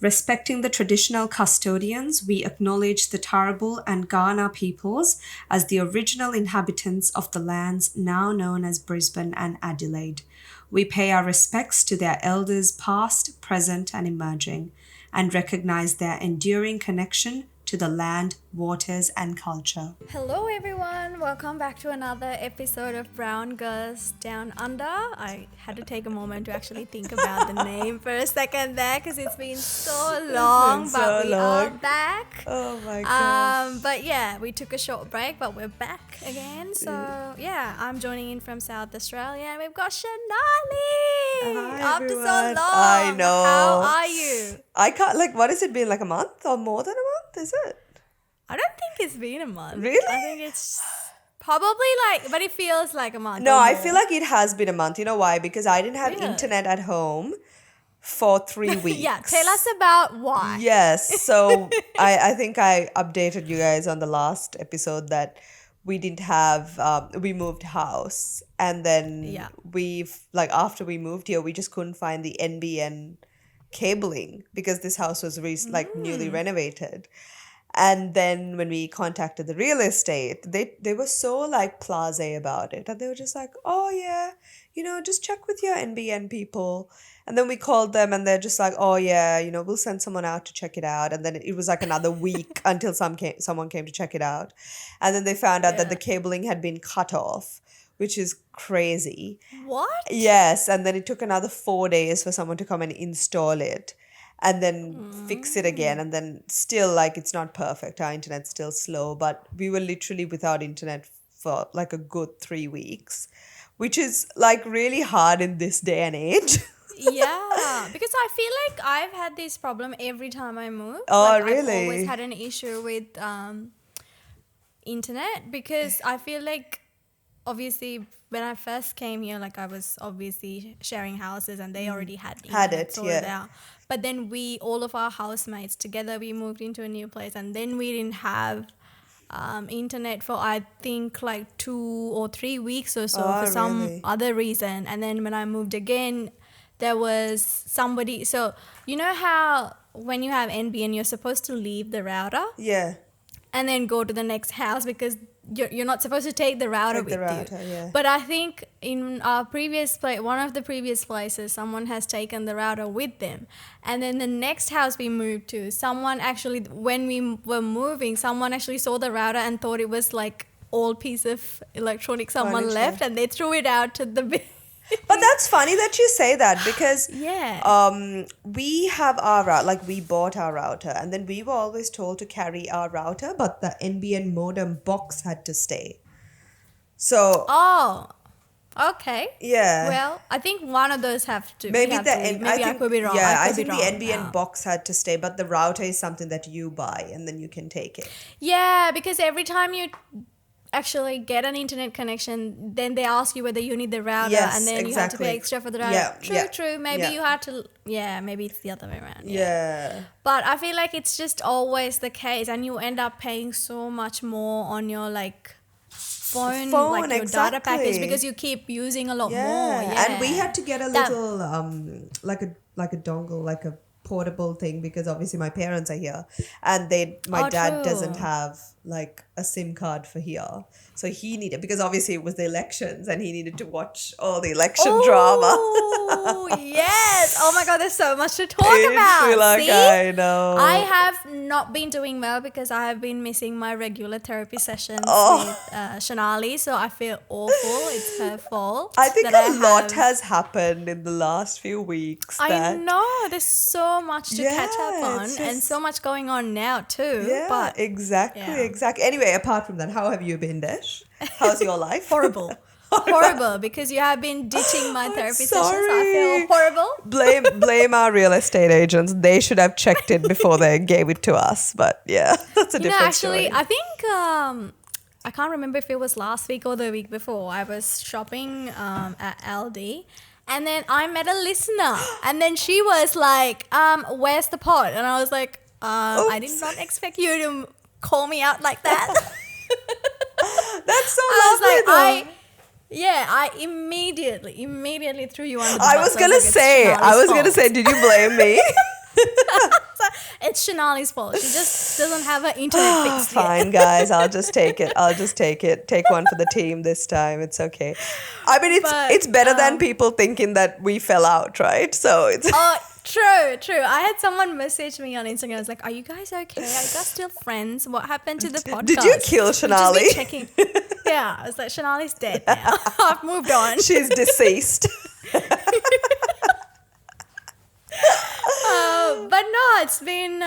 Respecting the traditional custodians, we acknowledge the Turrbal and Kaurna peoples as the original inhabitants of the lands now known as Brisbane and Adelaide. We pay our respects to their elders past, present, and emerging, and recognize their enduring connection to the land, waters, and culture. Hello everyone, welcome back to another episode of Brown Girls Down Under. I had to take a moment to actually think about the name for a second there because it's been so long, but we are back. Oh my gosh. But yeah, we took a short break, but we're back again. So yeah, I'm joining in from South Australia and we've got Shanali. Hi, After so everyone. long. I know. How are you? I can't, what has it been, like a month or more than a month, is it? I don't think it's been a month. Really? I think it's probably but it feels like a month. No, or I more. feel like it has been a month. You know why? Because I didn't have Really? internet at home for 3 weeks. Yeah, tell us about why. Yes. So I think I updated you guys on the last episode that we didn't have, we moved house. And then after we moved here, we just couldn't find the NBN cabling because this house was newly renovated. And then when we contacted the real estate, they were so blasé about it. And they were just like, oh yeah, just check with your NBN people. And then we called them and they're just like, oh yeah, we'll send someone out to check it out. And then it was another week until someone came to check it out. And then they found out that the cabling had been cut off, which is crazy. What? Yes. And then it took another 4 days for someone to come and install it. And then fix it again. And then still, it's not perfect. Our internet's still slow. But we were literally without internet for a good 3 weeks, which is really hard in this day and age. Yeah, because I feel like I've had this problem every time I move. Oh, I've really? always had an issue with internet because I feel like obviously when I first came here, I was obviously sharing houses and they already had internet sorted out. But then all of our housemates together, we moved into a new place and then we didn't have internet for I think 2 or 3 weeks or so for some other reason. And then when I moved again, there was somebody. So you know how when you have NBN, you're supposed to leave the router? Yeah. And then go to the next house because you're not supposed to take the router with you. Yeah. But I think in our previous place, one of the previous places, someone has taken the router with them. And then the next house we moved to, someone actually, when we were moving, someone actually saw the router and thought it was old piece of electronics someone left and they threw it out to the bin. But that's funny that you say that because we have our router, we bought our router and then we were always told to carry our router, but the NBN modem box had to stay. So. Oh, okay. Yeah. Well, I think one of those have to. Maybe I could be wrong. Yeah, I think the NBN box had to stay, but the router is something that you buy and then you can take it. Yeah, because every time you actually get an internet connection, then they ask you whether you need the router and then you have to pay extra for the router. True. Maybe you had to, maybe it's the other way around. Yeah. But I feel like it's just always the case and you end up paying so much more on your phone your data package because you keep using a lot more. Yeah. And we had to get a little, like a dongle, like a portable thing because obviously my parents are here and my dad doesn't have a SIM card for here, so he needed, because obviously it was the elections and he needed to watch all the election drama. Oh yes! Oh my God, there's so much to talk in about. Sri Lanka, See? I know. I have not been doing well because I have been missing my regular therapy sessions with Shanali, so I feel awful. It's her fault. I think a lot has happened in the last few weeks. I know. There's so much to catch up on and so much going on now too. Yeah, but exactly. Anyway, apart from that, how have you been, Desh? How's your life? Horrible. Horrible, because you have been ditching my therapy sessions. I feel horrible. Blame our real estate agents. They should have checked it before they gave it to us. But yeah, that's a different story. I think I can't remember if it was last week or the week before. I was shopping at Aldi. And then I met a listener. And then she was like, where's the pot? And I was like, I did not expect you to call me out like that. That's so lovely. I immediately threw you on the bus. I was gonna say, did you blame me? It's Shanali's fault. She just doesn't have her internet fixed yet. Fine, guys. I'll just take it. Take one for the team this time. It's okay. I mean, it's better than people thinking that we fell out, right? So it's. Oh, true. I had someone message me on Instagram. I was like, "Are you guys okay? Are you guys still friends? What happened to the podcast? Did you kill Shanali? Just be checking." Yeah, I was like, "Shanali's dead now. I've moved on. She's deceased." But no, it's been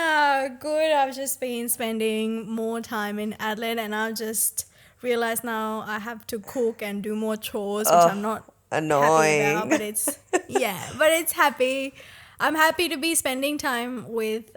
good. I've just been spending more time in Adelaide, and I've just realized now I have to cook and do more chores, which I'm not annoying happy about. But it's happy. I'm happy to be spending time with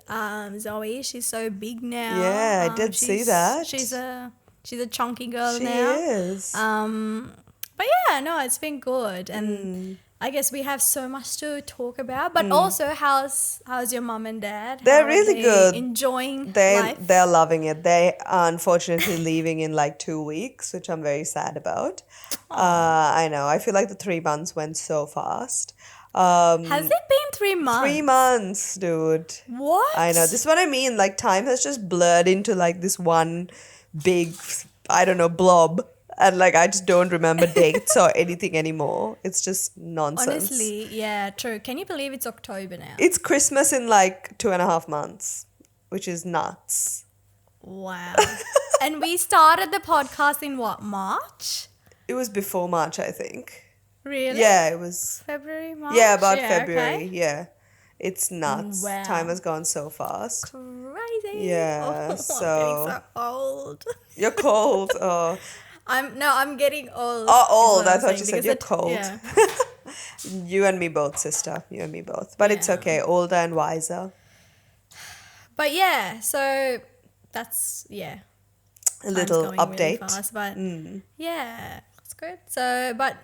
Zoe. She's so big now. Yeah, I did see that. She's a chunky girl she now. She is. But yeah, no, it's been good, and I guess we have so much to talk about. But also, how's your mom and dad? They're really good. Enjoying life. They're loving it. They are unfortunately leaving in like 2 weeks, which I'm very sad about. I know. I feel like the 3 months went so fast. Has it been 3 months? 3 months, dude. What? I know. This is what I mean. Like, time has just blurred into like this one big, I don't know, blob. And like, I just don't remember dates or anything anymore. It's just nonsense. Honestly, yeah, true. Can you believe it's October now? It's Christmas in like 2.5 months, which is nuts. Wow. And we started the podcast in what, March? It was before March, I think. Really? Yeah, it was. February, March? Yeah, about February. Okay. Yeah. It's nuts. Wow. Time has gone so fast. Crazy. Yeah, so. I'm getting so old. You're cold. Oh. I'm getting old. Oh, old. I thought you said you're cold. Yeah. You and me both, sister. You and me both. But it's okay. Older and wiser. But yeah, so that's, a little update. Really fast, but yeah, that's good. So, but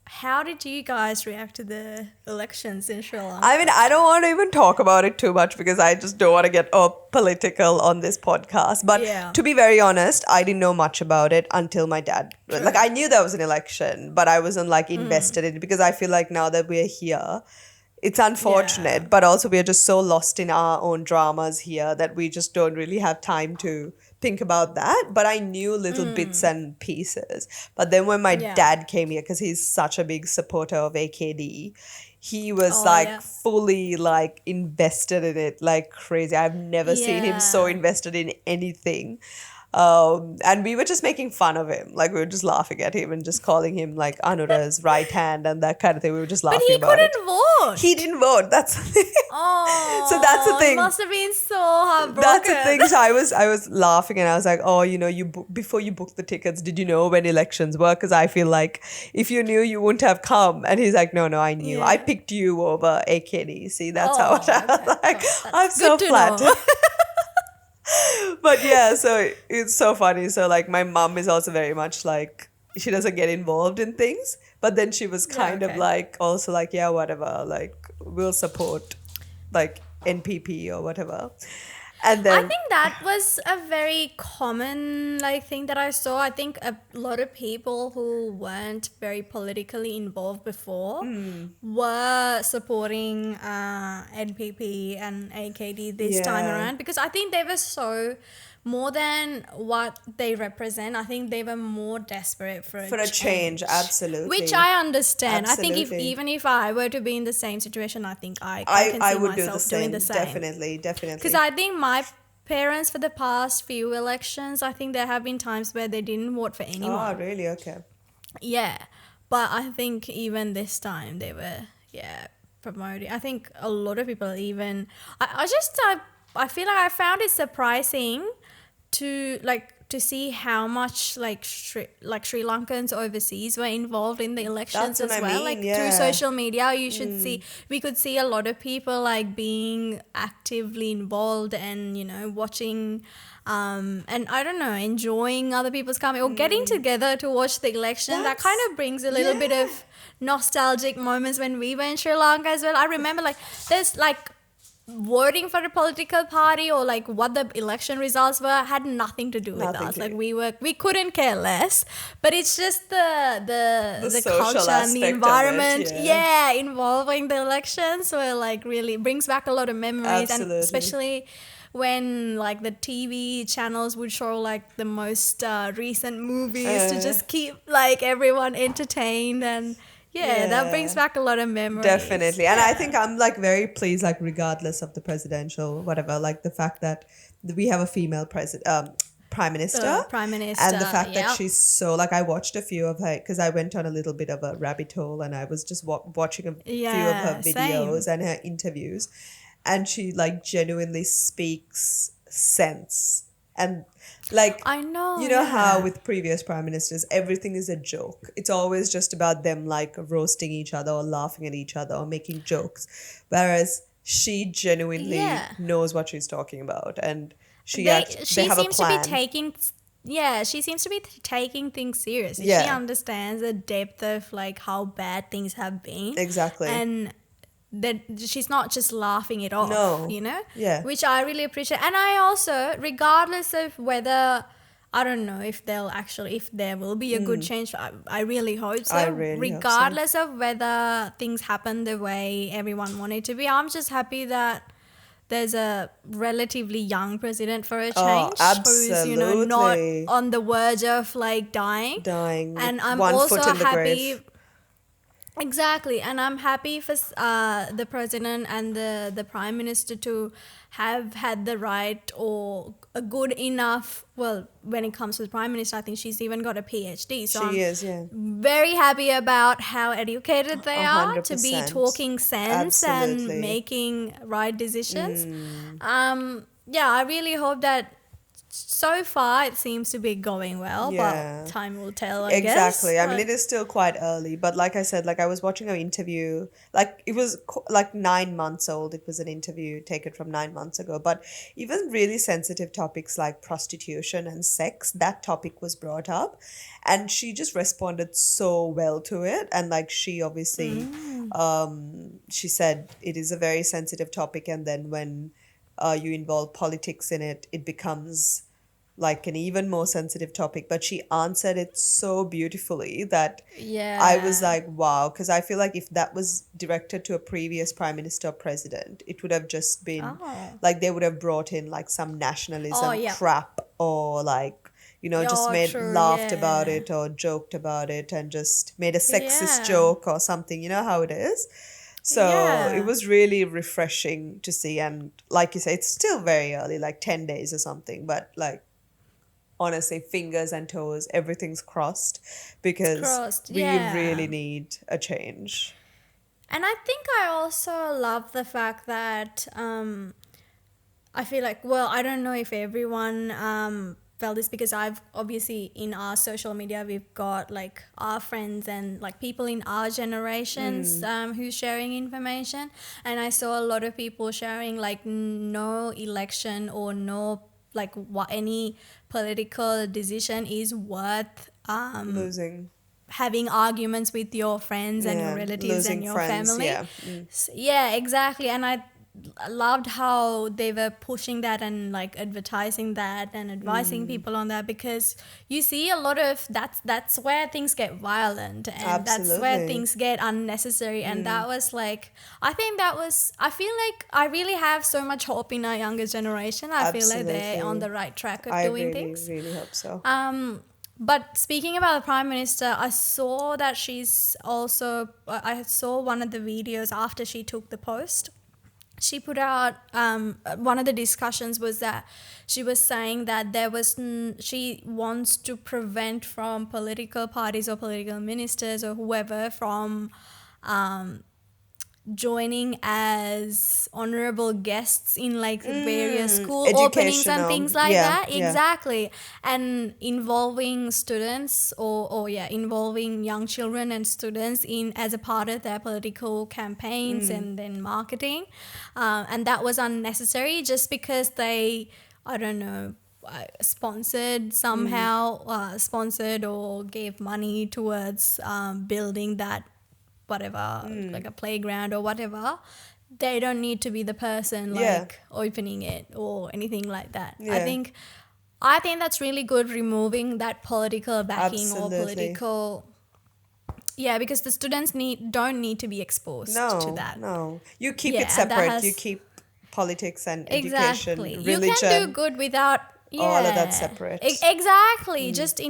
how did you guys react to the elections in Sri Lanka? I mean, I don't want to even talk about it too much because I just don't want to get political on this podcast. But to be very honest, I didn't know much about it until my dad. True. Like, I knew there was an election, but I wasn't like invested in it because I feel like now that we're here, it's unfortunate, but also we're just so lost in our own dramas here that we just don't really have time to think about that. But I knew little bits and pieces. But then when my dad came here, because he's such a big supporter of AKD, he was fully like invested in it like crazy. I've never seen him so invested in anything. And we were just making fun of him. Like, we were just laughing at him and just calling him like Anura's right hand and that kind of thing. We were just laughing about it. But he couldn't vote. He didn't vote. That's the thing. Oh, so that's the thing. He must have been so heartbroken. That's the thing. So I was laughing and I was like, oh, you know, before you booked the tickets, did you know when elections were? Because I feel like if you knew, you wouldn't have come. And he's like, no, I knew. I picked you over AKD. See, that's how it was like. I'm so flattered. But yeah, so it's so funny. So like, my mom is also very much like, she doesn't get involved in things, but then she was kind of like also like, yeah, whatever, like, we'll support like NPP or whatever. And then I think that was a very common like thing that I saw. I think a lot of people who weren't very politically involved before were supporting NPP and AKD this time around, because I think they were so, more than what they represent, I think they were more desperate for a change. Absolutely. Which I understand. Absolutely. I think even if I were to be in the same situation, I think I can see would myself doing the same. Definitely. Because I think my parents, for the past few elections, I think there have been times where they didn't vote for anyone. Oh, really? Okay. Yeah. But I think even this time they were, promoting. I think a lot of people even... I feel like I found it surprising to see how much Sri Lankans overseas were involved in the elections as well. Through social media, we could see a lot of people like being actively involved and, you know, watching and I don't know, enjoying other people's coming or getting together to watch the election. That kind of brings a little bit of nostalgic moments when we were in Sri Lanka as well. I remember there's voting for a political party or like what the election results were had nothing to do with Nothing us. to Like do. we couldn't care less. But it's just The the social culture and the aspect of it, environment, yeah. yeah, involving the elections were like really brings back a lot of memories, and Absolutely. especially when like the TV channels would show like the most recent movies to Uh, just keep like everyone entertained, and yeah, that brings yeah. back a lot of memories. Definitely. And I think Yeah. I'm like very pleased, like regardless of the presidential, whatever, like the fact that we have a female president, prime minister, Prime and the Minister, fact that yeah. she's so like I watched a few of her because I went on a little bit of a rabbit hole and I was just watching a few of her Yeah, videos same. and her interviews, and she like genuinely speaks sense. And like, I know, you know how yeah. with previous prime ministers everything is a joke, it's always just about them like roasting each other or laughing at each other or making jokes, whereas she genuinely Yeah. knows what she's talking about, and they She have a seems to be plan. taking, yeah, she seems to be taking things seriously. She Yeah, understands the depth of like how bad things have been, exactly. and that she's not just laughing it off, No. you know, Yeah. which I really appreciate. And I also, regardless of whether, I don't know if they'll actually, if there will be a good change. I really hope I so. really hope so. Regardless of whether things happen the way everyone wanted to be, I'm just happy that there's a relatively young president for a Oh, change who's, you know, not absolutely. on the verge of like dying. Dying with And I'm one also foot in the grave. happy. Exactly, and I'm happy for the president and the prime minister to have had the right or a good enough. Well, when it comes to the prime minister, I think she's even got a PhD. So She I'm is, yeah. very happy about how educated they A are hundred to be percent. talking sense and Absolutely. making right decisions. Yeah, I really hope that so far it seems to be going well, but Yeah. time will tell, I guess. Exactly. I mean, But it is still quite early, but like I said, like I was watching an interview, like it was like 9 months old. It was an interview taken from 9 months ago, but even really sensitive topics like prostitution and sex, that topic was brought up, and she just responded so well to it. And like she obviously, she said it is a very sensitive topic, and then when you involve politics in it, it becomes like an even more sensitive topic, but she answered it so beautifully that I was yeah. like, wow, because I feel like if that was directed to a previous prime minister or president, it would have just been Oh. like they would have brought in like some Oh, nationalism yeah. crap or like, just Oh, made true. laughed about Yeah. it or joked about it and just made a sexist Yeah. joke or something. You know how it is? So it Yeah. was really refreshing to see. And like you say, it's still very early, like 10 days or something, but like honestly, fingers and toes, everything's crossed because Crossed. we Yeah. really need a change. And I think I also love the fact that I feel like, well, I don't know if everyone felt this because I've obviously in our social media, we've got like our friends and like people in our generations who's sharing information. And I saw a lot of people sharing like no election or no like what any political decision is worth Losing, having arguments with your friends and your yeah, relatives and losing your friends, family. yeah. Mm. Yeah, exactly. And I loved how they were pushing that and like advertising that and advising people on that, because you see a lot of that's where things get violent and that's where Absolutely. things get unnecessary. And that was like, I think that was, I feel like I really have so much hope in our younger generation. I feel like they're on Absolutely. the right track of I doing really, things. really hope so. But speaking about the prime minister, I saw that she's also. I saw one of the videos after she took the post. She put out one of the discussions was that she was saying that she wants to prevent from political parties or political ministers or whoever from joining as honorable guests in like various school openings and Educational, things like yeah, that, yeah. exactly, and involving students or yeah, involving young children and students in as a part of their political campaigns and then marketing, and that was unnecessary just because they, I don't know, sponsored or gave money towards building that whatever, like a playground or whatever. they don't need to be the person like opening it or anything like that. I think that's really good, removing that political backing or political. Yeah, because the students don't need to be exposed to that. No, you keep it separate. You keep politics and education, religion. You can do good without all of that separate. Exactly. Just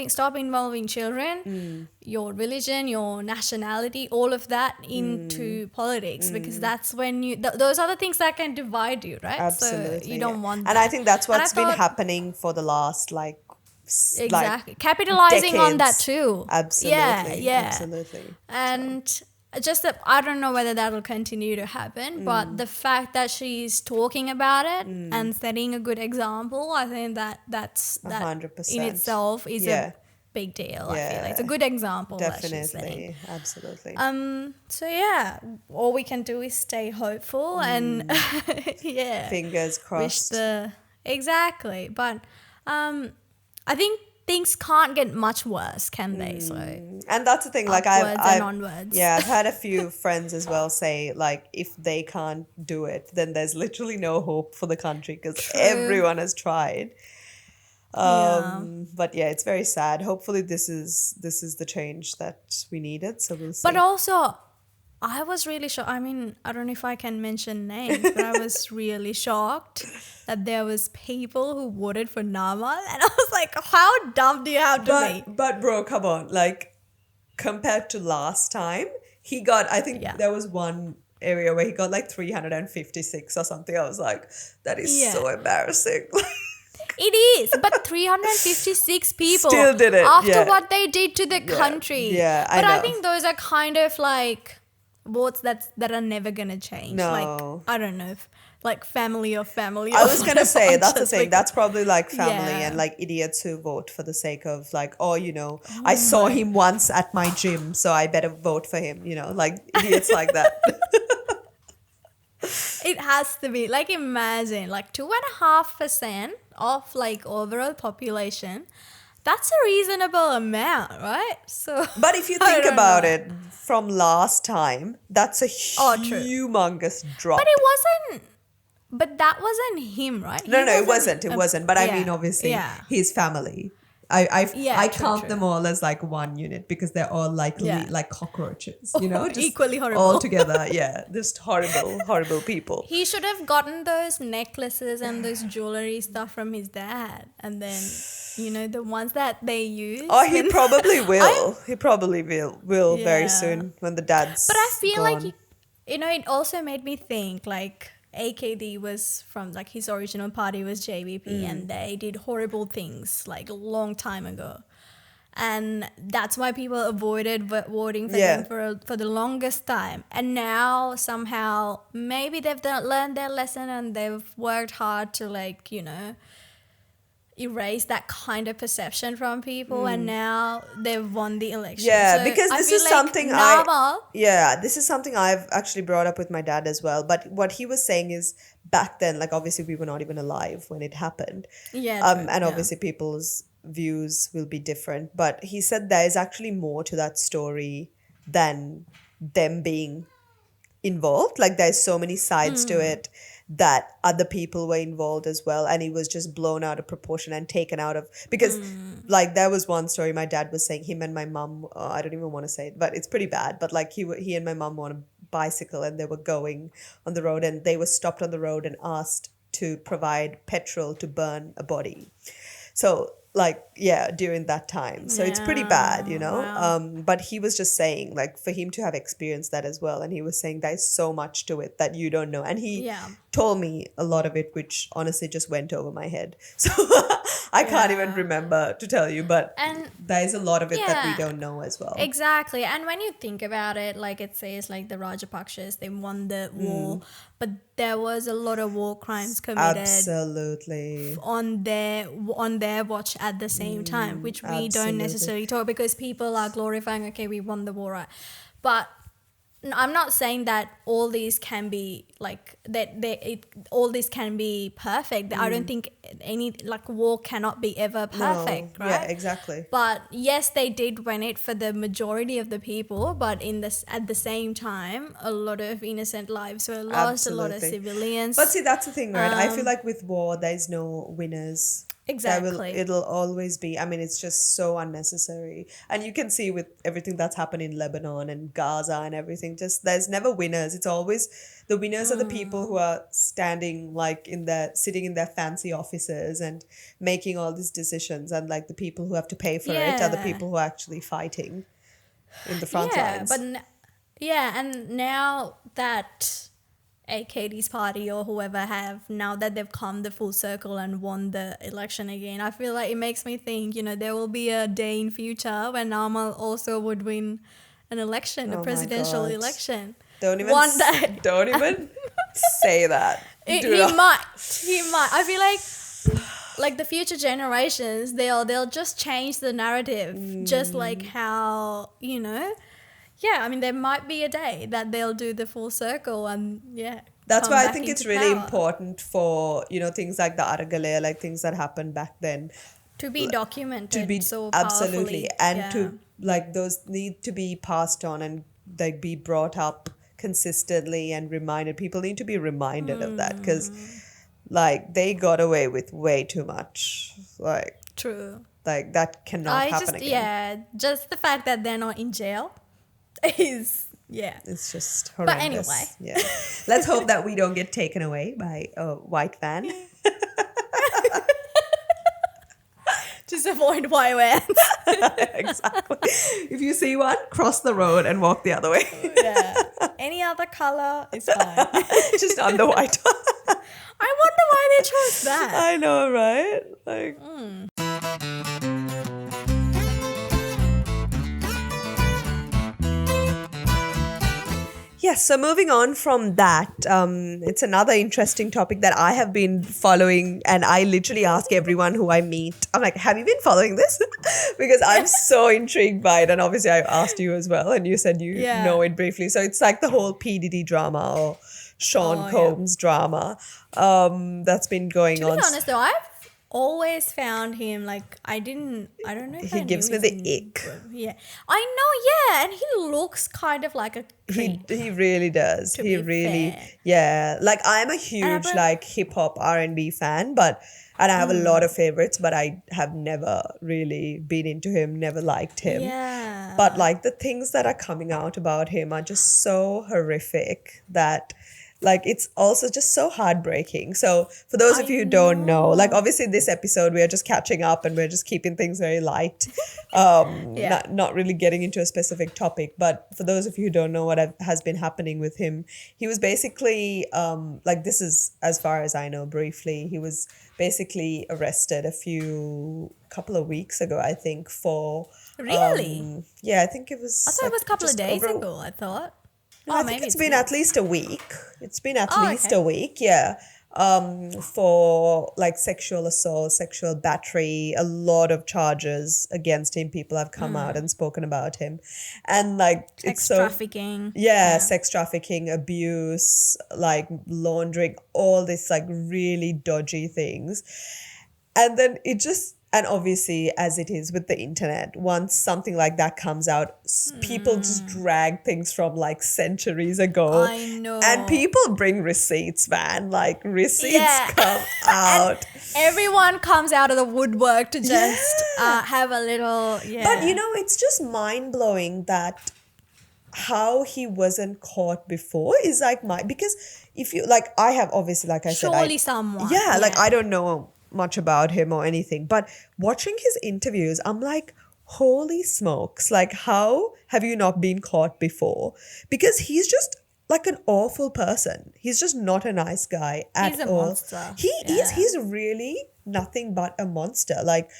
stop involving children, your religion, your nationality, all of that into politics, because that's when those are the things that can divide you, right? Absolutely. So you don't want that. And I think that's what's been happening for the last exactly, capitalizing decades. on that too. Absolutely. Absolutely. And just that, I don't know whether that will continue to happen, but the fact that she's talking about it and setting a good example, I think that's 100%. In itself is a big deal. I feel like it's a good example. Definitely. Absolutely. So yeah, all we can do is stay hopeful and fingers crossed. Exactly. But I think things can't get much worse, can they? So, and that's the thing. Like I've had a few friends as well say, like, if they can't do it, then there's literally no hope for the country, because everyone has tried. But yeah, it's very sad. Hopefully, this is the change that we needed. So we'll see. But also, I was really shocked. I mean, I don't know if I can mention names, but I was really shocked that there was people who voted for Namal, and I was like, how dumb do you have to be? But bro, come on. Like, compared to last time, he got, I think there was one area where he got like 356 or something. I was like, that is so embarrassing. It is, but 356 people still did it after what they did to the country. Yeah, but I think those are kind of like votes that are never gonna change. No. Like, I don't know if like family or family. I was gonna say that's the thing. That's probably like family and like idiots who vote for the sake of like, I saw him once at my gym, so I better vote for him. Like idiots like that. It has to be like, imagine like 2.5% of like overall population. That's a reasonable amount, right? So, but if you think about it, from last time, that's a humongous drop. But it wasn't. But that wasn't him, right? No, it wasn't. It wasn't. But I mean, obviously, his family. I count them all as like one unit, because they're all like cockroaches, just equally horrible. All together. Yeah, just horrible people. He should have gotten those necklaces and those jewelry stuff from his dad, and then the ones that they use. Oh, he probably will. He probably will very soon when the dad's. But I feel gone. like it also made me think like, AKD was from like, his original party was JBP, and they did horrible things like a long time ago, and that's why people avoided voting for them for the longest time. And now somehow maybe they've learned their lesson and they've worked hard to like erase that kind of perception from people, and now they've won the election. So because this is something this is something I've actually brought up with my dad as well. But what he was saying is, back then, like obviously we were not even alive when it happened. And obviously people's views will be different. But he said there is actually more to that story than them being involved. Like there's so many sides to it, that other people were involved as well, and he was just blown out of proportion and taken out of, because like there was one story my dad was saying, him and my mum, I don't even want to say it, but it's pretty bad, but like he and my mum were on a bicycle and they were going on the road, and they were stopped on the road and asked to provide petrol to burn a body. So like during that time, so it's pretty bad, but he was just saying, like, for him to have experienced that as well, and he was saying there's so much to it that you don't know, and he told me a lot of it, which honestly just went over my head, so I can't even remember to tell you, but there's a lot of it that we don't know as well. Exactly. And when you think about it, like it says like the Rajapakshas, they won the war, but there was a lot of war crimes committed absolutely on their watch at the same time, which we don't necessarily talk, because people are glorifying, okay, we won the war, right? But I'm not saying that all these can be like all these can be perfect. I don't think any like war cannot be ever No, perfect, yeah, right? exactly. But yes, they did win it for the majority of the people. But in this, at the same time, a lot of innocent lives were lost. A lot of Absolutely. But civilians. see, that's the thing, right? I feel like with war, there's no winners. Exactly. It'll always be, I mean, it's just so unnecessary. And you can see with everything that's happened in Lebanon and Gaza and everything, just there's never winners. It's always the winners are the people who are standing like sitting in their fancy offices and making all these decisions. And like the people who have to pay for it are the Yeah. people who are actually fighting in the front Yeah, lines. yeah, and now that AKD's party or whoever have, now that they've come the full circle and won the election again, I feel like it makes me think, there will be a day in future when Namal also would win an election, a Oh my presidential God. election. Don't even One day. don't even say that. Do He not. might. He might. I feel like the future generations, they'll just change the narrative, just like how yeah. I mean, there might be a day that they'll do the full circle and That's come why I back think it's into really power. important for, things like the Aragale, like things that happened back then To be to documented be so absolutely, powerfully. and Yeah. to like those need to be passed on and like be brought up consistently and reminded. People need to be reminded of that because like they got away with way too much. True. Like that cannot I happen just again. just the fact that they're not in jail is It's just But anyway. horrendous. Yeah. Let's hope that we don't get taken away by a white van. Just avoid white vans. Exactly. If you see one, cross the road and walk the other way. Yeah. Any other color is fine. Just on the white one. I wonder why they chose that. I know, right? Like, yes, so moving on from that, it's another interesting topic that I have been following, and I literally ask everyone who I meet, I'm like, have you been following this? Because I'm so intrigued by it, and obviously I asked you as well, and you said you know it briefly. So it's like the whole P Diddy drama or Sean Combs drama that's been going on. To be honest though, I've always found him like I don't know if He gives me the ick. Yeah, I know. Yeah, and he looks kind of like a creep. He really does. He be really, fair. yeah. Like I'm a huge like hip hop R&B fan, and I have a lot of favorites, but I have never really been into him, never liked him. Yeah. But like the things that are coming out about him are just so horrific that like it's also just so heartbreaking. So for those of you who don't know, like obviously this episode we are just catching up and we're just keeping things very light, not really getting into a specific topic. But for those of you who don't know what has been happening with him, he was basically like this is as far as I know briefly, he was basically arrested couple of weeks ago, I think, for Really? I think it was. I thought it was a couple of days ago. I thought. No, I think it's been at least a week. It's been at least okay. a week, yeah. For like sexual assault, sexual battery, a lot of charges against him. People have come out and spoken about him. And like Sex trafficking. Yeah, sex trafficking, abuse, like laundering, all this like really dodgy things. And then and obviously, as it is with the internet, once something like that comes out, people just drag things from like centuries ago. I know. And people bring receipts, man. Like receipts come out. Everyone comes out of the woodwork to just have a little, But it's just mind blowing that how he wasn't caught before is like because if you like, I have obviously, like I said, surely someone. Yeah, like I don't know much about him or anything, but watching his interviews, I'm like, holy smokes, like how have you not been caught before? Because he's just like an awful person. He's just not a nice guy at all. He's a monster. He is. He's really nothing but a monster. Like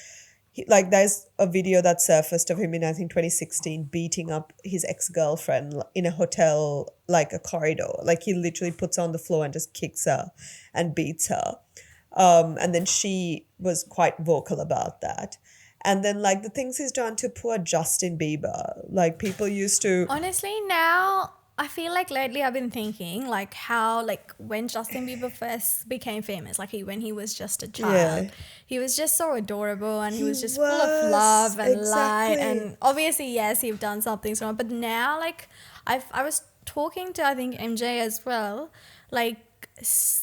there's a video that surfaced of him in I think 2016 beating up his ex-girlfriend in a hotel, like a corridor. Like he literally puts her on the floor and just kicks her and beats her. And then she was quite vocal about that. And then like the things he's done to poor Justin Bieber, like people used to. Honestly, now I feel like lately I've been thinking like how like when Justin Bieber first became famous, like when he was just a child, Yeah. he was just so adorable and he He was just full of was love and light, exactly. and obviously yes, he's done something wrong, but now like I was talking to I think MJ as well, like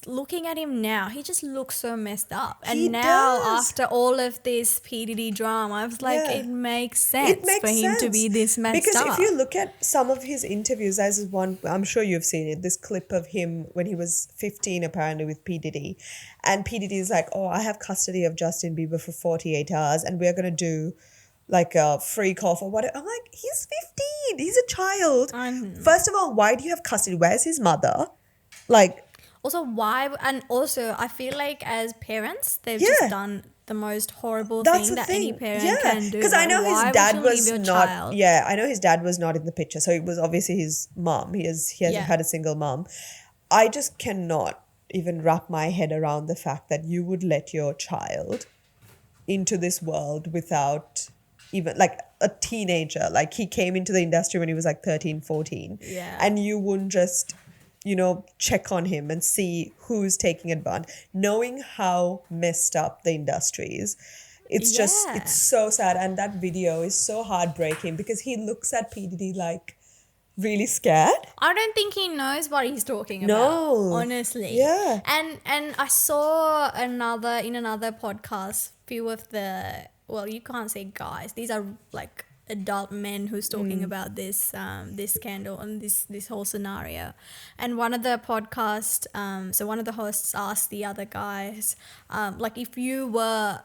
looking at him now, he just looks so messed up. He And now does. after all of this P Diddy drama, I was like, Yeah. it makes It sense for makes him to sense be this messed because if you up. look at some of his interviews, as one, I'm sure you've seen it, this clip of him when he was 15, apparently with P Diddy, and P Diddy is like, "Oh, I have custody of Justin Bieber for 48 hours, and we're gonna do like a freak off or whatever." I'm like, he's 15, he's a child. First of all, why do you have custody? Where's his mother? Like, Also, why? And also, I feel like as parents, they've just yeah. done the most horrible That's thing the that any thing. parent Yeah. can do. Because I Like, know his why would you dad leave was your not, child? yeah, I know his dad was not in the picture. So it was obviously his mom. He has Yeah. had a single mom. I just cannot even wrap my head around the fact that you would let your child into this world without even like a teenager. Like he came into the industry when he was like 13, 14. Yeah. And you wouldn't just, check on him and see who's taking advantage. Knowing how messed up the industry is, Yeah. it's so sad. And that video is so heartbreaking because he looks at P. Diddy like really scared. I don't think he knows what he's talking about. No. Honestly. Yeah. And I saw another podcast, few of the, well, you can't say guys. These are like adult men who's talking about this this scandal and this whole scenario. And one of the podcast, so one of the hosts asked the other guys, like if you were,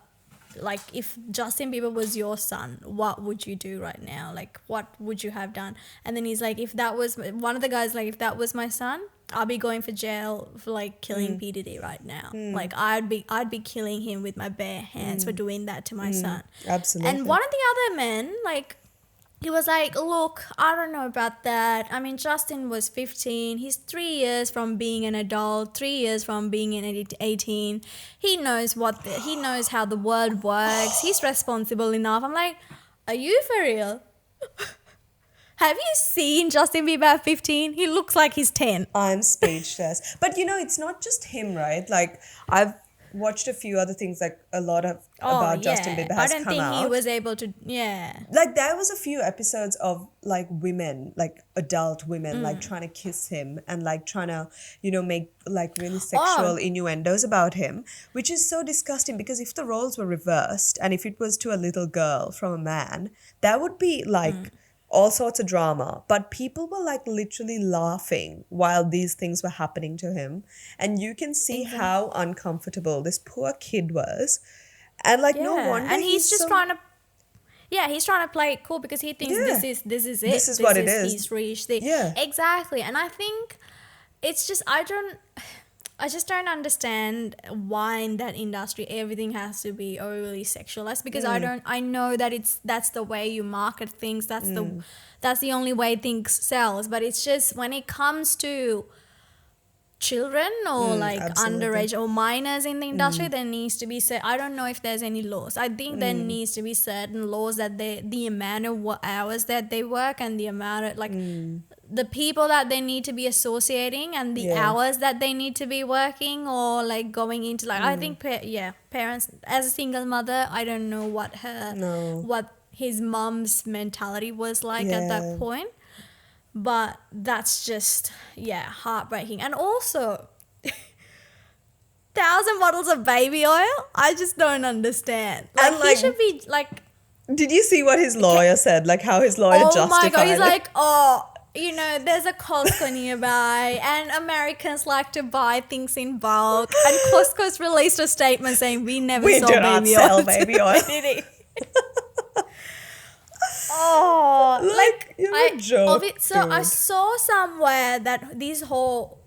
like if Justin Bieber was your son, what would you do right now? Like what would you have done? And then he's like, if that was one of the guys, like if that was my son, I'll be going for jail for like killing P Diddy right now. Like I'd be killing him with my bare hands for doing that to my son. Absolutely. And one of the other men, like, he was like, look, I don't know about that. I mean, Justin was 15. He's 3 years from being an adult, 3 years from being an 18. He knows he knows how the world works. He's responsible enough. I'm like, are you for real? Have you seen Justin Bieber at 15? He looks like he's 10. I'm speechless. But it's not just him, right? Like I've watched a few other things, like a lot of about Justin Bieber has I don't come think out. he was able to, yeah. Like there was a few episodes of like women, like adult women, like trying to kiss him and like trying to, make like really sexual innuendos about him, which is so disgusting because if the roles were reversed and if it was to a little girl from a man, that would be like all sorts of drama. But people were like literally laughing while these things were happening to him. And you can see how uncomfortable this poor kid was. And like no wonder and he's just so, trying to, he's trying to play it cool because he thinks Yeah. this is it. This is what it is. He's reached the, Yeah. exactly. And I think it's just I just don't understand why in that industry everything has to be overly sexualized, because I know that that's the way you market things, that's the only way things sells, but it's just when it comes to children or like absolutely. underage or minors in the industry, there needs to be I don't know if there's any laws. I think there needs to be certain laws that the amount of hours that they work and the amount of like the people that they need to be associating and the hours that they need to be working or like going into like I think parents, as a single mother, I don't know what his mom's mentality was like at that point. But that's just, heartbreaking. And also, 1,000 bottles of baby oil? I just don't understand. Like, And, like, he should be, like... Did you see what his lawyer said? Like how his lawyer justified Oh my God, he's it? like, there's a Costco nearby and Americans like to buy things in bulk. And Costco's released a statement saying, we never We saw do not baby sell oil. baby oil. Like, you're a joke, So I dude. saw somewhere that this whole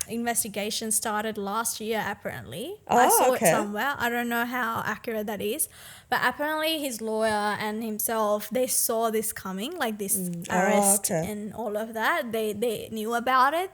investigation started last year, apparently. I saw it somewhere. I don't know how accurate that is. But apparently his lawyer and himself, they saw this coming, like this arrest and all of that. They knew about it.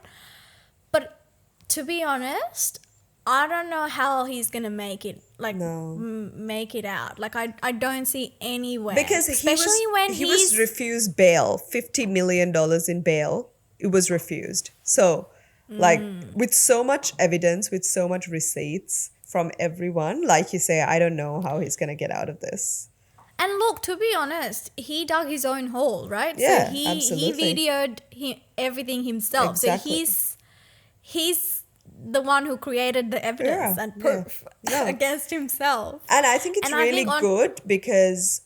But to be honest, I don't know how he's going to make it, like, make it out. Like, I don't see any way. Because especially when he was refused bail, $50 million in bail it was refused. So, like, with so much evidence, with so much receipts from everyone, like you say, I don't know how he's going to get out of this. And look, to be honest, he dug his own hole, right? So Yeah, he absolutely. videoed everything himself. Exactly. So he's the one who created the evidence Yeah, and yeah. proof No. against himself. And I think it's And I really think good because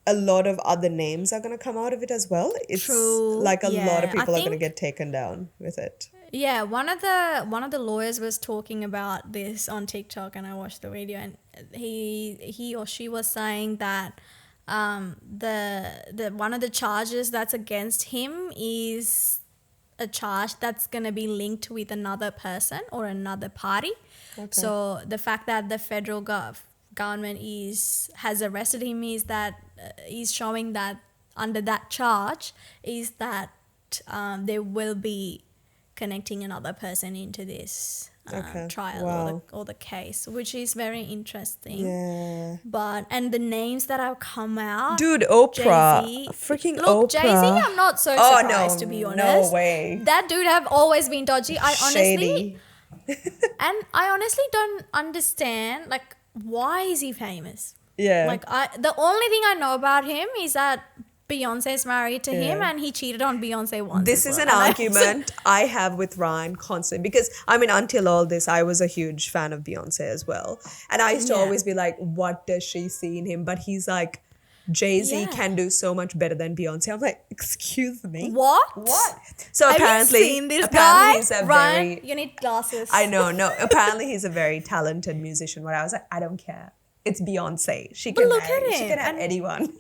a lot of other names are going to come out of it as well. It's True, like a lot of yeah. I people are going to think get taken down with it. yeah, one of the lawyers was talking about this on TikTok, and I watched the video, and he or she was saying that the one of the charges that's against him is a charge that's going to be linked with another person or another party. Okay. So the fact that the federal government has arrested him is that is showing that under that charge is that there will be connecting another person into this Okay. trial Wow. or the case, which is very interesting. Yeah. But and the names that have come out, Dude, Oprah. Jay-Z. Freaking Look, Jay-Z, Oprah. I'm not so Oh, surprised, no. to be No honest. way. That dude have always been dodgy. I honestly Shady. don't understand, like, why is he famous? Yeah. Like, the only thing I know about him is that Beyonce's married to him Yeah. and he cheated on Beyonce once. This as is well. an And argument I have with Ryan constantly because I mean, until all this, I was a huge fan of Beyonce as well. And I used to Yeah. always be like, what does she see in him? But he's like, Jay-Z Yeah. can do so much better than Beyonce. I'm like, excuse me? What? What? So Have apparently, you seen this apparently guy? he's a Ryan, very, you need glasses. I know, no, apparently he's a very talented musician. But I was like, I don't care. It's Beyonce. She But can look marry. at She him. can have And anyone.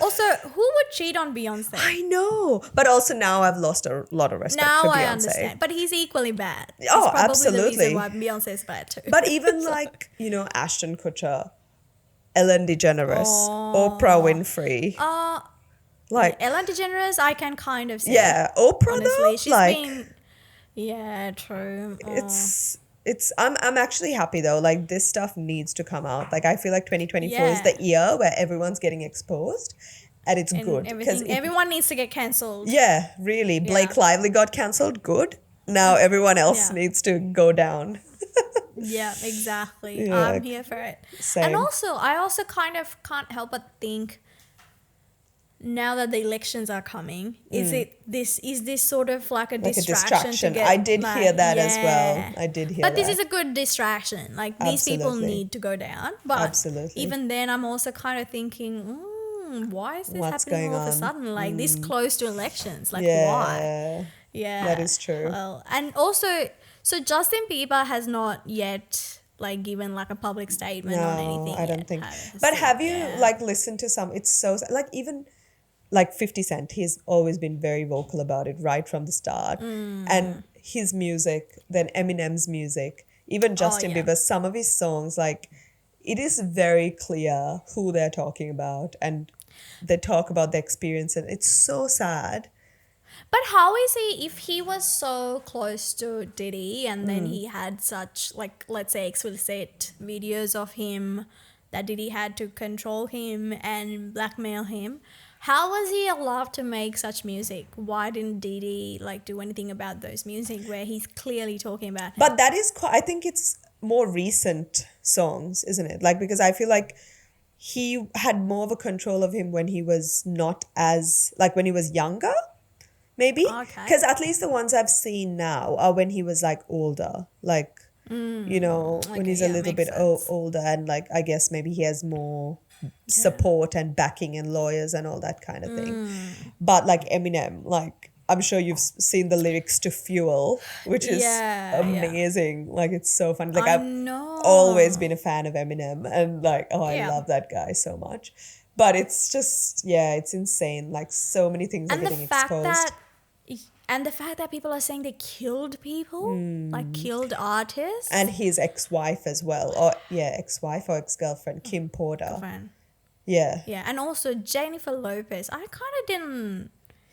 also, who would cheat on Beyonce? I know. But also now I've lost a lot of respect Now for I Beyonce. understand. But he's equally bad. Oh, It's probably absolutely. the reason why Beyonce's bad too. But even like, Ashton Kutcher, Ellen DeGeneres, Oprah Winfrey. Like, Ellen DeGeneres, I can kind of see. yeah, Oprah Honestly, though, she's like, been. Yeah, true. I'm actually happy though. Like, this stuff needs to come out. Like, I feel like 2024 is Yeah. the year where everyone's getting exposed, and it's And good because everyone needs to get cancelled. yeah, really, Blake Yeah. Lively got cancelled. Good. Now everyone else Yeah. needs to go down. Yeah, exactly. Yeah, I'm here for it. same. And also, I also kind of can't help but think, now that the elections are coming, is this sort of like a Like a distraction? distraction. To get, I did like, hear that as yeah. well. I did hear But that. this is a good distraction. Like, these people Absolutely. need to go down. But Absolutely. even then, I'm also kind of thinking, why is this What's happening going all of a on? sudden? Like, this close to elections? Like, why? yeah. Yeah. That is true. Well, and also, so Justin Bieber has not yet like given like a public statement on anything. I don't yet, think. has But he? have you Yeah. like listened to some? It's so like even like 50 Cent. He's always been very vocal about it right from the start, and his music, then Eminem's music, even Justin yeah. Bieber. Some of his songs, like it is very clear who they're talking about, and they talk about the experience, and it's so sad. But how is he, if he was so close to Diddy and then he had such, like, let's say, explicit videos of him that Diddy had to control him and blackmail him, how was he allowed to make such music? Why didn't Diddy, like, do anything about those music where he's clearly talking about him? But that is, I think it's more recent songs, isn't it? Like, because I feel like he had more of a control of him when he was not as, like, when he was younger, maybe. Okay. Because at least the ones I've seen now are when he was, like, older. Like, when he's a yeah, little makes bit sense. older and, like, I guess maybe he has more support and backing and lawyers and all that kind of thing. But, like, Eminem, like, I'm sure you've seen the lyrics to Fuel, which is Yeah, amazing. Like, it's so funny. Like, I I've know. always been a fan of Eminem and, like, I Yeah. love that guy so much. But it's just, yeah, it's insane. Like, so many things are And the getting fact exposed. that people are saying they killed people, like killed artists. And his ex-wife as well. Or, yeah, ex-wife or ex-girlfriend, Kim Porter. Girlfriend. Yeah. Yeah, and also Jennifer Lopez. I kind of didn't.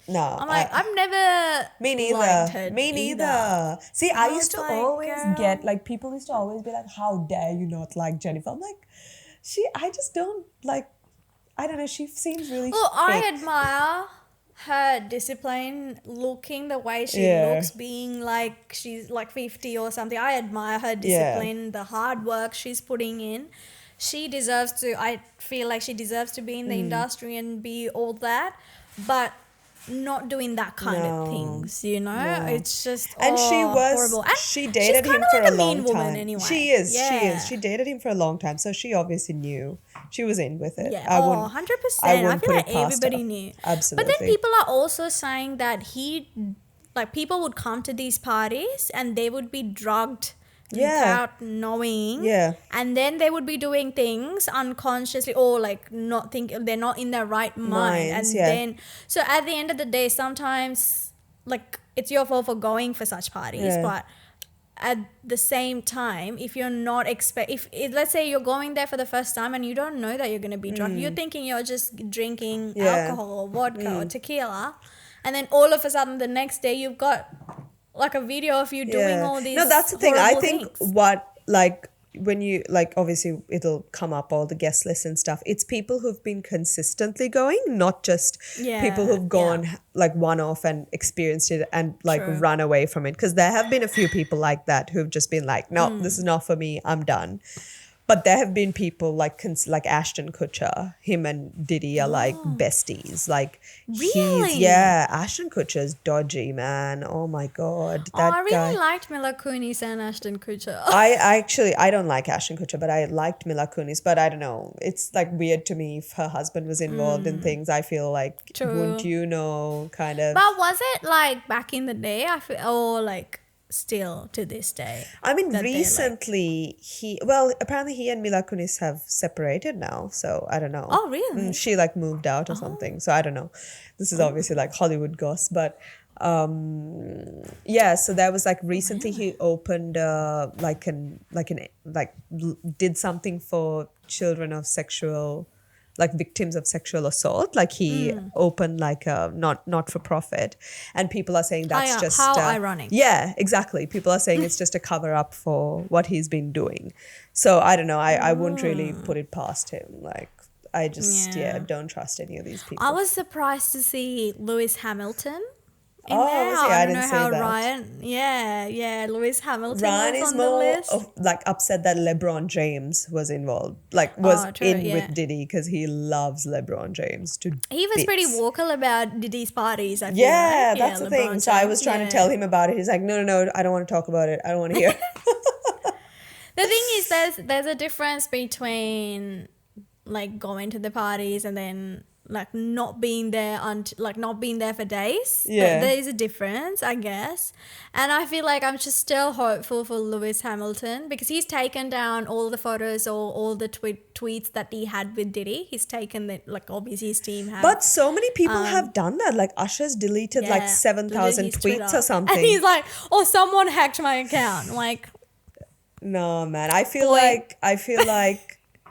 No. I'm like, I've never. Me neither. liked her Me either. neither. See, I was used to like, always girl. get, like, people used to always be like, how dare you not like Jennifer? I'm like, I just don't, like, I don't know, she seems really Well, I fake. admire her discipline, looking the way she Yeah. looks, being like she's like 50 or something. I admire her Yeah. discipline, the hard work she's putting in. She deserves to, I feel like she deserves to be in the industry and be all that, but not doing that kind of No. things, you know? No. It's just, And horrible. And she she's dated kind him of for a like a mean long woman time. anyway. She is. Yeah. She dated him for a long time, so she obviously knew. She was in with it. Yeah. I Oh, wouldn't 100%. I feel put like it past her. everybody knew. But then Absolutely. people are also saying that like people would come to these parties and they would be drugged Yeah. without knowing. Yeah. And then they would be doing things unconsciously or like not think they're not in their right mind. Minds, And yeah. then, so at the end of the day, sometimes like it's your fault for going for such parties, Yeah. but at the same time, if you're not if let's say you're going there for the first time and you don't know that you're going to be drunk, you're thinking you're just drinking Yeah. alcohol or vodka or tequila, and then all of a sudden the next day you've got like a video of you doing all these No, that's the thing. I horrible think things. what, like, when you, like, obviously it'll come up all the guest lists and stuff. It's people who've been consistently going, not just people who've gone like one off and experienced it and like True. run away from it. Because there have been a few people like that who've just been like, no, this is not for me. I'm done. But there have been people like Ashton Kutcher, him and Diddy are like besties. Like Really? Ashton Kutcher's dodgy, man. Oh my God, that I really guy. liked Mila Kunis and Ashton Kutcher. I don't like Ashton Kutcher, but I liked Mila Kunis. But I don't know. It's like weird to me if her husband was involved in things. I feel like, True. wouldn't you know, kind of. But was it like back in the day? I feel, or like still to this day? I mean, that they're, like- recently apparently he and Mila Kunis have separated now. So I don't know. Oh, really? She like moved out or something. So I don't know. This is obviously like Hollywood goss, but yeah. So there was like recently he opened did something for children of victims of sexual assault. Like he opened like a not for profit, and people are saying that's just how ironic. Yeah, exactly. People are saying it's just a cover up for what he's been doing. So I don't know. I wouldn't really put it past him. Like I just don't trust any of these people. I was surprised to see Lewis Hamilton in Oh, there. was he? I I don't know didn't see how that. Ryan. Yeah, Lewis Hamilton Ryan was is on the more list. like upset that LeBron James was involved, was true, in yeah. with Diddy because he loves LeBron James to He was bits. pretty vocal about Diddy's parties. I feel Yeah, like. that's the LeBron thing. So I was James, trying to tell him about it. He's like, no, I don't want to talk about it. I don't want to hear. The thing is, there's a difference between like going to the parties and then like not being there not being there for days. Yeah. There is a difference, I guess. And I feel like I'm just still hopeful for Lewis Hamilton because he's taken down all the photos or all the tweets that he had with Diddy. He's taken the, like obviously his team have. But so many people have done that. Like Usher's deleted like 7,000 his tweets Twitter. or something. And he's like, oh, someone hacked my account. Like, No, man. I feel like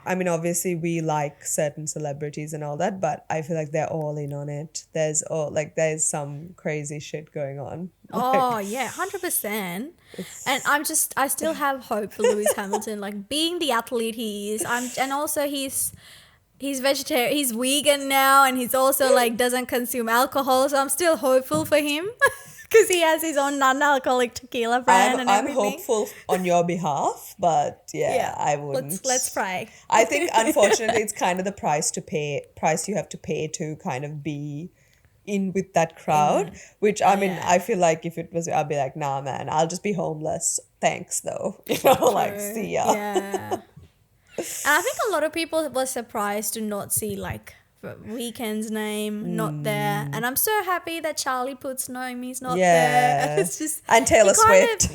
I mean, obviously we like certain celebrities and all that, but I feel like they're all in on it. There's some crazy shit going on. oh yeah, 100%. And I still have hope for Lewis Hamilton, like being the athlete he is. And also he's vegetarian, he's vegan now, and he's also like doesn't consume alcohol. So I'm still hopeful for him. Because he has his own non-alcoholic tequila brand and I'm everything. hopeful on your behalf, but yeah, I wouldn't. Let's pray. I think unfortunately it's kind of the price you have to pay to kind of be in with that crowd, which I mean, I feel like if it was, I'd be like, nah, man, I'll just be homeless. Thanks though. Like, see ya. Yeah. And I think a lot of people were surprised to not see like Weeknd's name not there, and I'm so happy that Charlie Puth's Naomi's not there. It's just and Taylor Swift.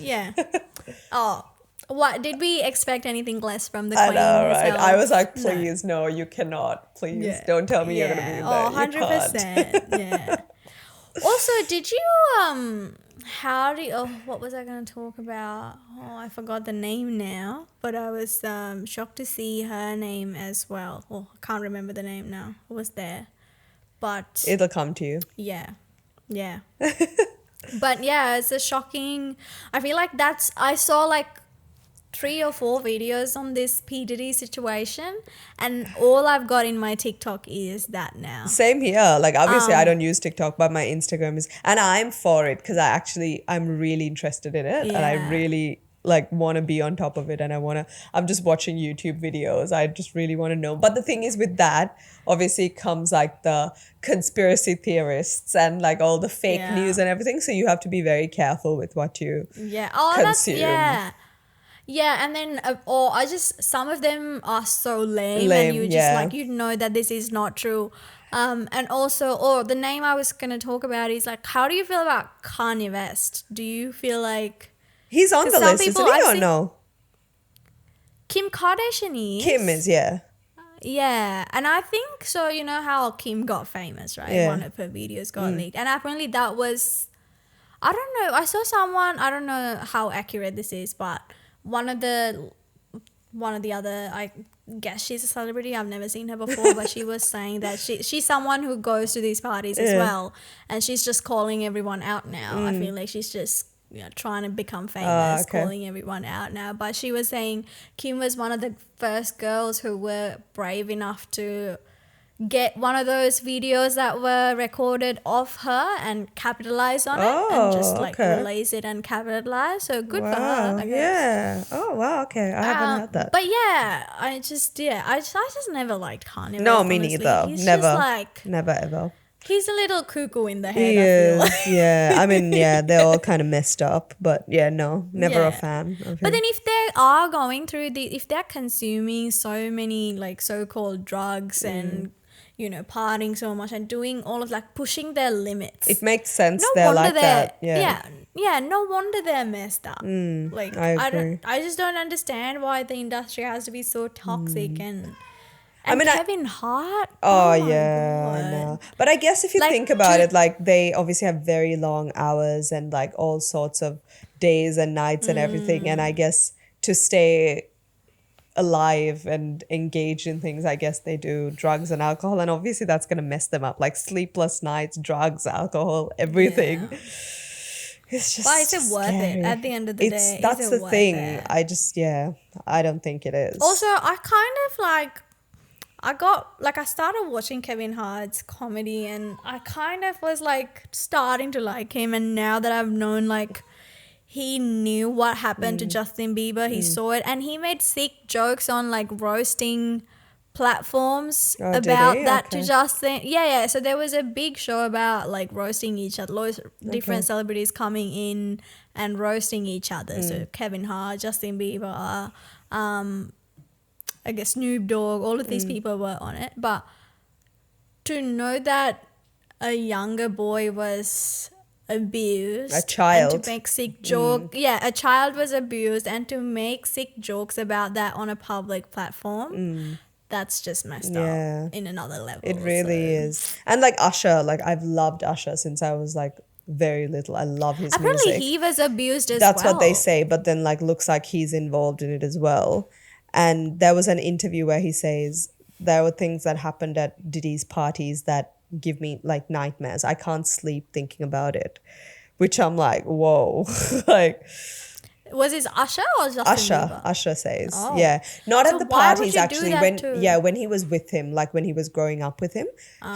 Oh, what did we expect anything less from the I Queen? know, right? herself? I was like, please, no, you cannot. Please, don't tell me you're gonna be there. Oh, You can't. 100%. Yeah. Also, did you what was I going to talk about? Oh, I forgot the name now, but I was shocked to see her name as well. Oh, I can't remember the name now. It was there, but It'll come to you. yeah. But yeah, it's a shocking. I feel like I saw like 3 or 4 videos on this P Diddy situation, and all I've got in my TikTok is that now. Same here. Like, obviously, I don't use TikTok, but my Instagram is, and I'm for it because I'm really interested in it, and I really like want to be on top of it, and I'm just watching YouTube videos. I just really want to know. But the thing is, with that, obviously, comes like the conspiracy theorists and like all the fake news and everything. So you have to be very careful with what you consume. Yeah, and then some of them are so lame and you just like, you know that this is not true. And also, the name I was gonna talk about is like, how do you feel about Kanye West? Do you feel like he's on the list, isn't he, or no? Kim Kardashian is. Kim is, yeah. Yeah, and I think so. You know how Kim got famous, right? Yeah. One of her videos got leaked, and apparently that was, I don't know. I saw someone. I don't know how accurate this is, but one of the other, I guess she's a celebrity. I've never seen her before, but she was saying that she's someone who goes to these parties as well, and she's just calling everyone out now. I feel like she's just trying to become famous, calling everyone out now. But she was saying Kim was one of the first girls who were brave enough to get one of those videos that were recorded of her and capitalize on it and just like release it and capitalize. So good for her, I guess. Yeah. Oh wow. Okay, I haven't heard that. But yeah, I just never liked Kanye. No, West, me honestly. neither. He's Never. just like, never ever. He's a little cuckoo in the head. He I feel is. like. Yeah. I mean, yeah, they're all kind of messed up, but yeah, no, never a fan of him. But then if they are going through if they're consuming so many like so-called drugs and partying so much and doing all of like pushing their limits, it makes sense. They're like that. Yeah, no wonder they're messed up. Like I agree. I just don't understand why the industry has to be so toxic and I mean, Kevin Hart. Oh yeah, I know. But I guess if you think about it, like they obviously have very long hours and like all sorts of days and nights and everything. And I guess to stay alive and engaged in things, I guess they do drugs and alcohol. And obviously that's going to mess them up. Like sleepless nights, drugs, alcohol, everything. Yeah. It's just But is it worth it at the end of the day? That's the thing. I don't think it is. Also, I kind of like, I started watching Kevin Hart's comedy and I kind of was like starting to like him. And now that I've known like he knew what happened to Justin Bieber, he saw it, and he made sick jokes on like roasting platforms about that to Justin. Yeah. So there was a big show about like roasting each other, different celebrities coming in and roasting each other. So Kevin Hart, Justin Bieber, I guess Snoop Dogg, all of these people were on it. But to know that a younger boy was abused, a child, and to make sick joke, a child was abused, and to make sick jokes about that on a public platform, that's just messed up in another level. It really is. And like Usher, like I've loved Usher since I was like very little. I love his music. Apparently he was abused as That's well. what they say, but then like looks like he's involved in it as well. And there was an interview where he says there were things that happened at Diddy's parties that give me like nightmares. I can't sleep thinking about it, which I'm like, whoa. Like, was it Usher or Justin Bieber? Usher says, not so at the parties actually. When he was with him, like when he was growing up with him,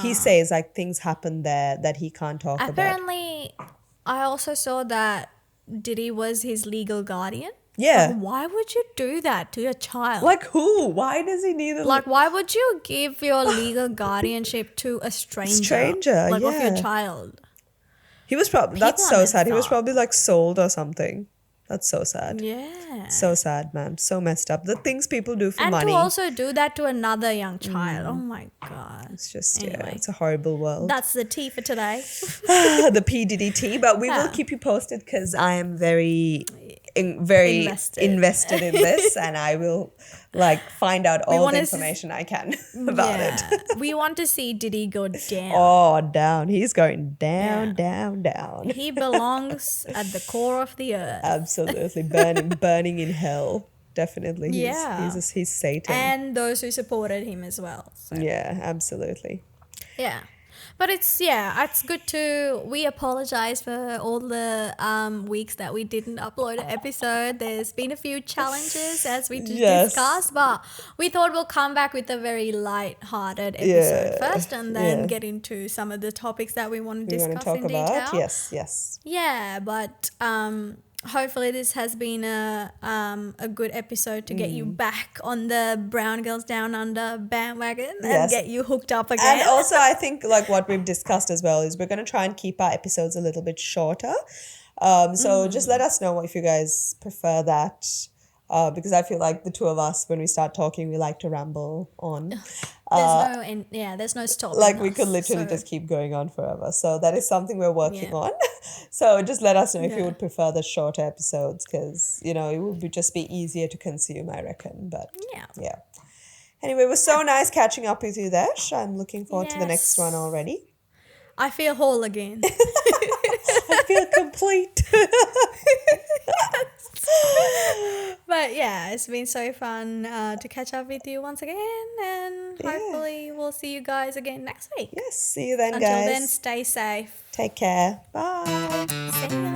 he says like things happened there that he can't talk about. Apparently, I also saw that Diddy was his legal guardian. Yeah. Like, why would you do that to your child? Like who? Why does he need why would you give your legal guardianship to a stranger? Like of your child. He was probably, that's so sad. He was probably like sold or something. That's so sad. Yeah. So sad, man. So messed up. The things people do for money. And to also do that to another young child. Oh my God. It's just, it's a horrible world. That's the tea for today. The P Diddy tea. But we will keep you posted because I am very invested in this, and I will like find out all the information I can about it. We want to see Diddy go down. Oh, down. He's going down, down, down. He belongs at the core of the earth. Absolutely. Burning in hell. Definitely. He's Satan. And those who supported him as well. So. Yeah, absolutely. Yeah. But it's good to. We apologize for all the weeks that we didn't upload an episode. There's been a few challenges as we just discussed, but we thought we'll come back with a very light-hearted episode first, and then get into some of the topics that we want to discuss in detail. Yes. Yeah, but hopefully this has been a good episode to get you back on the Brown Girls Down Under bandwagon and get you hooked up again. And also I think like what we've discussed as well is we're going to try and keep our episodes a little bit shorter. So just let us know if you guys prefer that. Because I feel like the two of us, when we start talking, we like to ramble on. There's no stopping. Like we could literally just keep going on forever. So that is something we're working on. So just let us know if you would prefer the shorter episodes, because it would just be easier to consume, I reckon. But yeah. Anyway, it was so nice catching up with you, Desh. I'm looking forward to the next one already. I feel whole again. I feel complete. But yeah, it's been so fun to catch up with you once again, and hopefully we'll see you guys again next week. Yes, see you then, guys. Until then, stay safe. Take care. Bye. See ya.